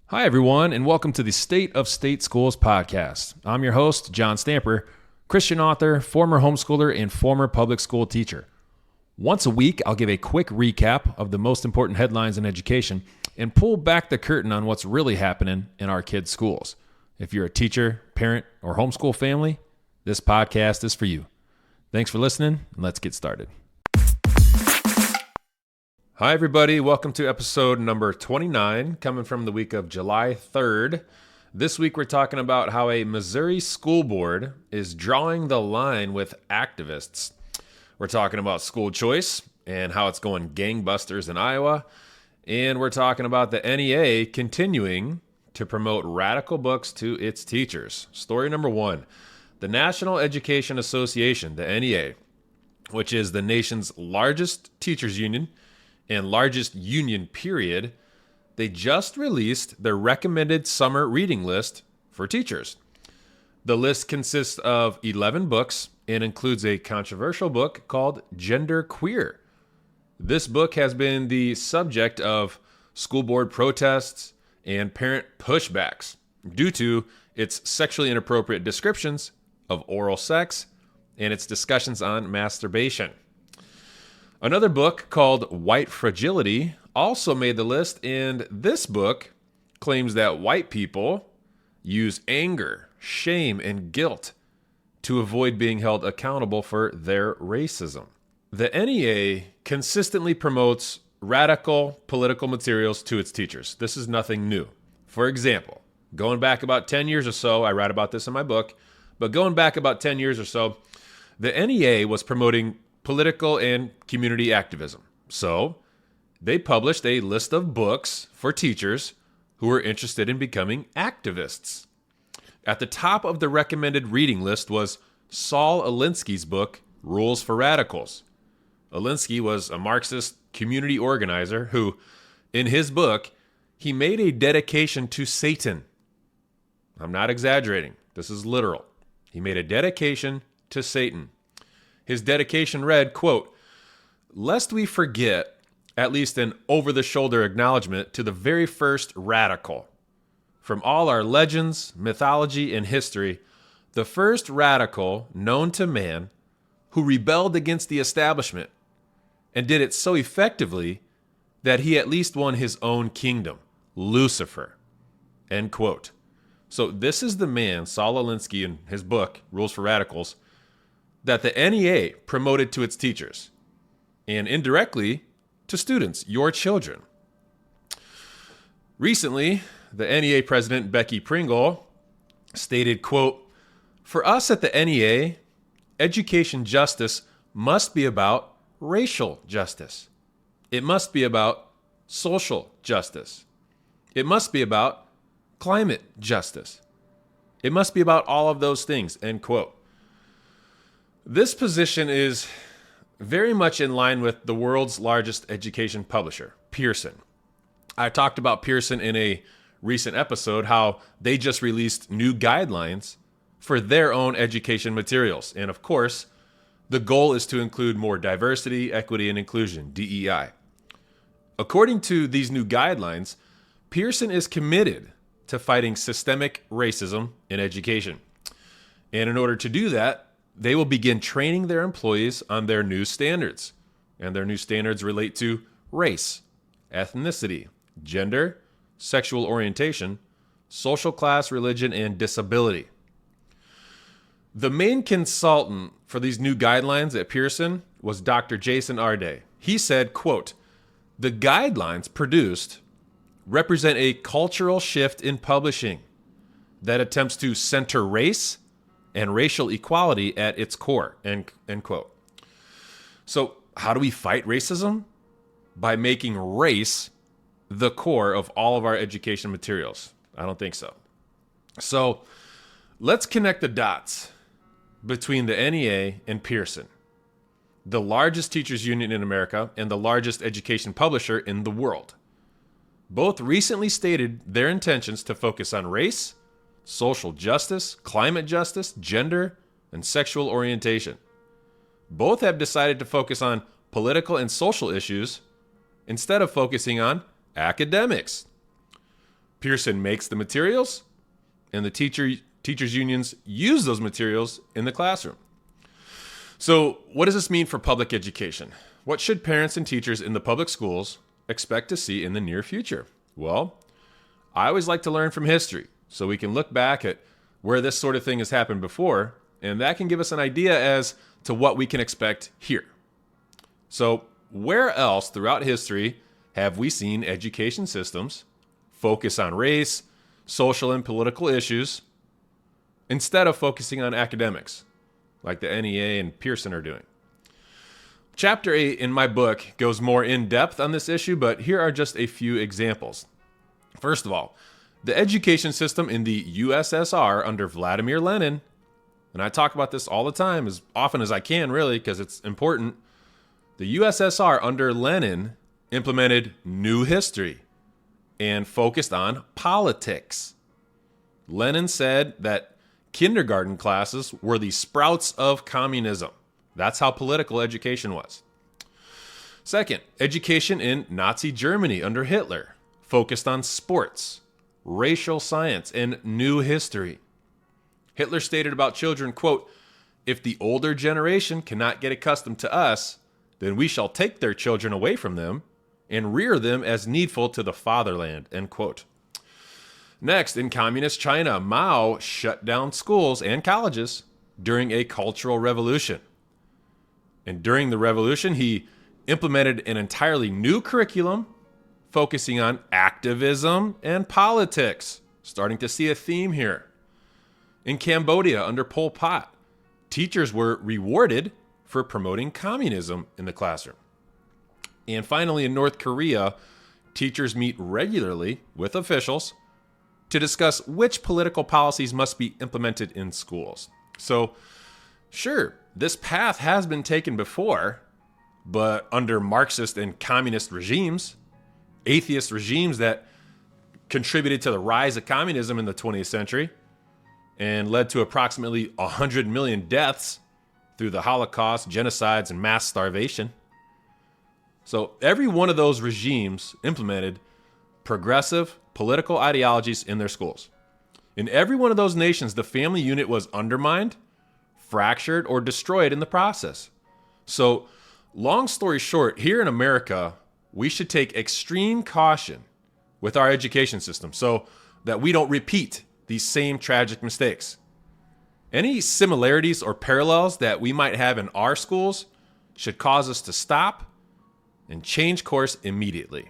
Hi, everyone, and welcome to the State of State Schools podcast. I'm your host, John Stamper, Christian author, former homeschooler, and former public school teacher. Once a week, I'll give a quick recap of the most important headlines in education and pull back the curtain on what's really happening in our kids' schools. If you're a teacher, parent, or homeschool family, this podcast is for you. Thanks for listening, and let's get started. Hi, everybody. Welcome to episode number 29, coming from the week of July 3rd. This week, we're talking about how a Missouri school board is drawing the line with activists. We're talking about school choice and how it's going gangbusters in Iowa. And we're talking about the NEA continuing to promote radical books to its teachers. Story number one, the National Education Association, the NEA, which is the nation's largest teachers union and largest union period, they just released their recommended summer reading list for teachers. The list consists of 11 books and includes a controversial book called Gender Queer. This book has been the subject of school board protests and parent pushbacks due to its sexually inappropriate descriptions of oral sex and its discussions on masturbation. Another book called White Fragility also made the list, and this book claims that white people use anger, shame, and guilt to avoid being held accountable for their racism. The NEA consistently promotes radical political materials to its teachers. This is nothing new. For example, going back about 10 years or so, I write about this in my book, but going back about 10 years or so, the NEA was promoting political and community activism. So they published a list of books for teachers who were interested in becoming activists. At the top of the recommended reading list was Saul Alinsky's book, Rules for Radicals. Alinsky was a Marxist community organizer who, in his book, he made a dedication to Satan. I'm not exaggerating. This is literal. He made a dedication to Satan. His dedication read, quote, "Lest we forget at least an over-the-shoulder acknowledgement to the very first radical. From all our legends, mythology, and history, the first radical known to man who rebelled against the establishment and did it so effectively that he at least won his own kingdom, Lucifer." End quote. So this is the man, Saul Alinsky, in his book, Rules for Radicals, that the NEA promoted to its teachers and indirectly to students, your children. Recently, the NEA president, Becky Pringle, stated, quote, "For us at the NEA, education justice must be about racial justice. It must be about social justice. It must be about climate justice. It must be about all of those things," end quote. This position is very much in line with the world's largest education publisher, Pearson. I talked about Pearson in a recent episode, how they just released new guidelines for their own education materials. And of course, the goal is to include more diversity, equity, and inclusion, DEI. According to these new guidelines, Pearson is committed to fighting systemic racism in education. And in order to do that, they will begin training their employees on their new standards. And their new standards relate to race, ethnicity, gender, sexual orientation, social class, religion, and disability. The main consultant for these new guidelines at Pearson was Dr. Jason Arday. He said, quote, "The guidelines produced represent a cultural shift in publishing that attempts to center race and racial equality at its core," end quote. So how do we fight racism? By making race the core of all of our education materials? I don't think so. So let's connect the dots between the NEA and Pearson, the largest teachers union in America and the largest education publisher in the world. Both recently stated their intentions to focus on race, social justice, climate justice, gender, and sexual orientation. Both have decided to focus on political and social issues instead of focusing on academics. Pearson makes the materials, and the teachers unions use those materials in the classroom. So what does this mean for public education? What should parents and teachers in the public schools expect to see in the near future? Well, I always like to learn from history, so we can look back at where this sort of thing has happened before, and that can give us an idea as to what we can expect here. So where else throughout history have we seen education systems focus on race, social and political issues, instead of focusing on academics, like the NEA and Pearson are doing? Chapter 8 in my book goes more in depth on this issue, but here are just a few examples. First of all, the education system in the USSR under Vladimir Lenin, and I talk about this all the time, as often as I can, really, because it's important. The USSR under Lenin implemented new history and focused on politics. Lenin said that kindergarten classes were the sprouts of communism. That's how political education was. Second, education in Nazi Germany under Hitler focused on sports, racial science, and new history. Hitler stated about children, quote, "If the older generation cannot get accustomed to us, then we shall take their children away from them and rear them as needful to the fatherland," end quote. Next, in communist China, Mao shut down schools and colleges during a cultural revolution. And during the revolution, he implemented an entirely new curriculum focusing on activism and politics. Starting to see a theme here. In Cambodia, under Pol Pot, teachers were rewarded for promoting communism in the classroom. And finally, in North Korea, teachers meet regularly with officials to discuss which political policies must be implemented in schools. So, sure, this path has been taken before, but under Marxist and communist regimes, atheist regimes that contributed to the rise of communism in the 20th century and led to approximately 100 million deaths through the Holocaust, genocides, and mass starvation. So every one of those regimes implemented progressive political ideologies in their schools. In every one of those nations, the family unit was undermined, fractured, or destroyed in the process. So, long story short, here in America, we should take extreme caution with our education system so that we don't repeat these same tragic mistakes. Any similarities or parallels that we might have in our schools should cause us to stop and change course immediately.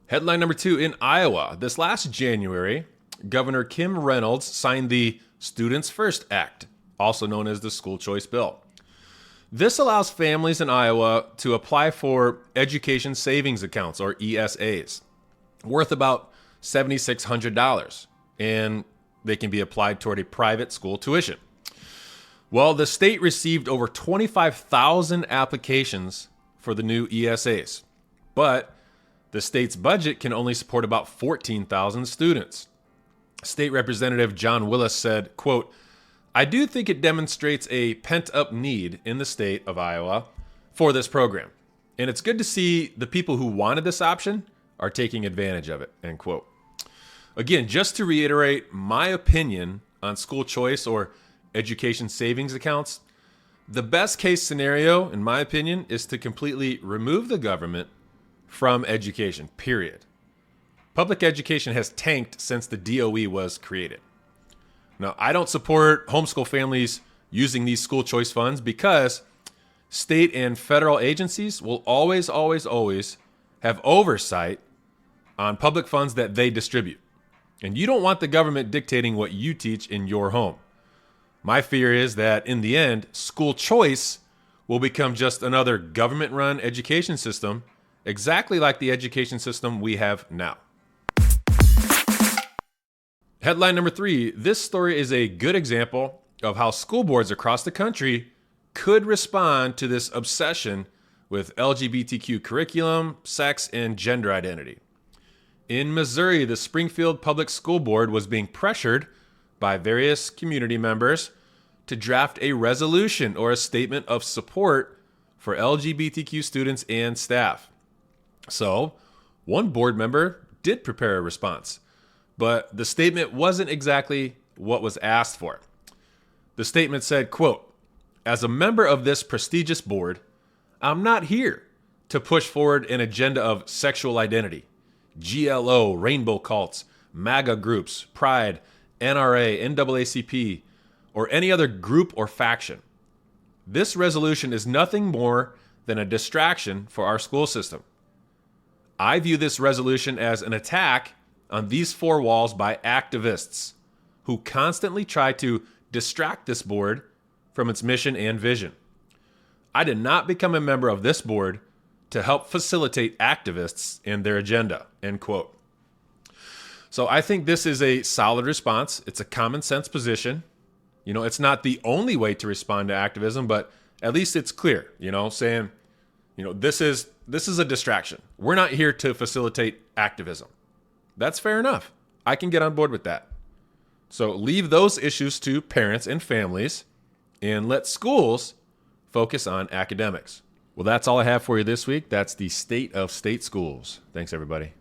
Headline number 2, in Iowa. This last January, Governor Kim Reynolds signed the Students First Act, also known as the School Choice Bill. This allows families in Iowa to apply for education savings accounts, or ESAs, worth about $7,600, and they can be applied toward a private school tuition. Well, the state received over 25,000 applications for the new ESAs, but the state's budget can only support about 14,000 students. State Representative John Willis said, quote, "I do think it demonstrates a pent-up need in the state of Iowa for this program, and it's good to see the people who wanted this option are taking advantage of it," end quote. Again, just to reiterate my opinion on school choice or education savings accounts, the best case scenario, in my opinion, is to completely remove the government from education, period. Public education has tanked since the DOE was created. Now, I don't support homeschool families using these school choice funds because state and federal agencies will always have oversight on public funds that they distribute. And you don't want the government dictating what you teach in your home. My fear is that in the end, school choice will become just another government-run education system, exactly like the education system we have now. Headline number 3, this story is a good example of how school boards across the country could respond to this obsession with LGBTQ curriculum, sex, and gender identity. In Missouri, the Springfield Public School Board was being pressured by various community members to draft a resolution or a statement of support for LGBTQ students and staff. So, One board member did prepare a response, but the statement wasn't exactly what was asked for. The statement said, quote, "As a member of this prestigious board, I'm not here to push forward an agenda of sexual identity, GLO, rainbow cults, MAGA groups, Pride, NRA, NAACP, or any other group or faction. This resolution is nothing more than a distraction for our school system. I view this resolution as an attack on these four walls by activists who constantly try to distract this board from its mission and vision. I did not become a member of this board to help facilitate activists and their agenda," end quote. So I think this is a solid response. It's a common sense position. It's not the only way to respond to activism, but at least it's clear, saying, this is a distraction. We're not here to facilitate activism. That's fair enough. I can get on board with that. So leave those issues to parents and families and let schools focus on academics. Well, that's all I have for you this week. That's the state of state schools. Thanks, everybody.